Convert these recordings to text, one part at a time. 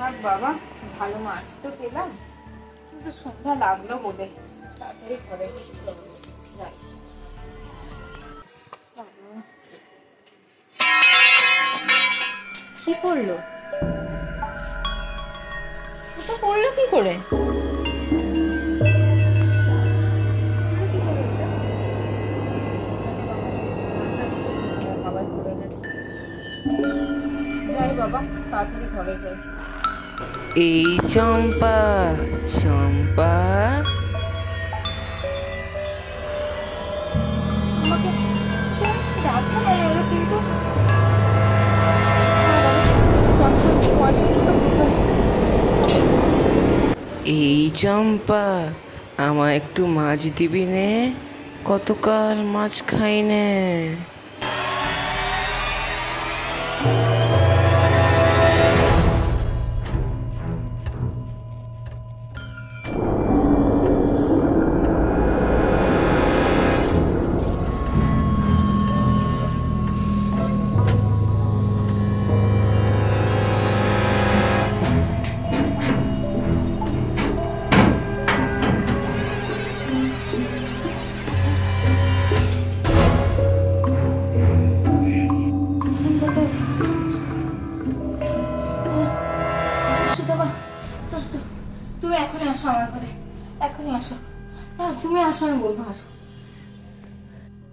থাক বাবা, ভালো মাছ তো পেলাম, কিন্তু সন্ধ্যা লাগলো বলে তাড়াতাড়ি ঘরে যাই। কি করলো? এটা করলো কি করে? যাই বাবা, তাড়াতাড়ি ঘরে যাই। এই চম্পা, চম্পা, আমাকে ডাকবো না এলো, কিন্তু বয়স হচ্ছে তো। এই চম্পা, আমার একটু মাছ দিবি নে, কতকাল মাছ খাই নে। সুতপা, তুমি এখনই আসো আমার ঘরে, এখনই আসো। না, তুমি আসো, আমি বলবো আসো।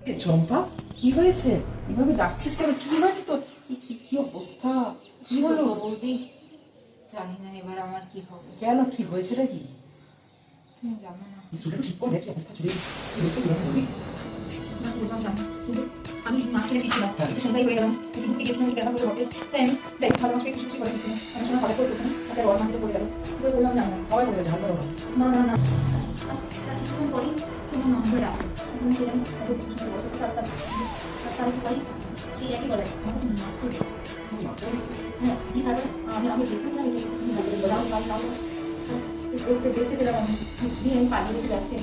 এ চম্পা, কি হয়েছে? এভাবে ডাকছিস কেন? কি হয়েছে তোর? কি কি অবস্থা? কি হলো? বৌদি, জানি না এবার আমার কি হবে। কেন, কি হয়েছেটা কি? তুমি জানো না। চুলে ঠিক করে কি অবস্থা চুলে? কি হয়েছে বলবি? না, বললাম জানো, কিন্তু আমি মাছ কিনে দিয়েছিলাম, একটু সন্ধ্যায় হয়ে গেলাম, একটু ঘুরতে গেছিলাম, একটু দেখা করে ঘটে, তাই আমি দেখ ভালো মাছটা একটু খুশি করে দিচ্ছিলাম। আমি সময় হঠাৎ করে ওখানে একটা বড় মাছটা পড়ে গেল, বললাম জানো সবাই বলে ঝাল করো। না না না, কিছুক্ষণ পরই তোমার নাম ধরে ডাকো। তুমি সেরকম এত কিছু বসে তার পারি সেই একই বলে আমাকে মাছ করে হ্যাঁ, তারপরে আমি দেখতে পেলাম, দেখতে দেখতে পেলাম আমি দিয়ে আমি পালিয়ে গেছে যাচ্ছে।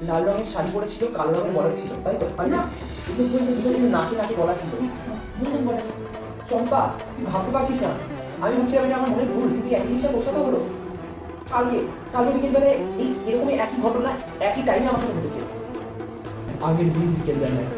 লাল রঙের শাড়ি পরেছিল, কালো রঙের বলা ছিল, তাই তো? আর না, দুটো বলছে দুটো কিন্তু নাকে নাকে বলা ছিল। দুজন বলেছে। চম্পা, তুই ভাবতে পারছিস না, আমি ভাবছিলাম এটা আমার মনে ভুল, কিন্তু একই জিনিসটা বোঝাতে হলো। কালকে কালকে বিকেলবেলায় এই এরকমই একই ঘটনা একই টাইমে আমার সাথে ঘটেছে। আগের দিন বিকেলবেলায়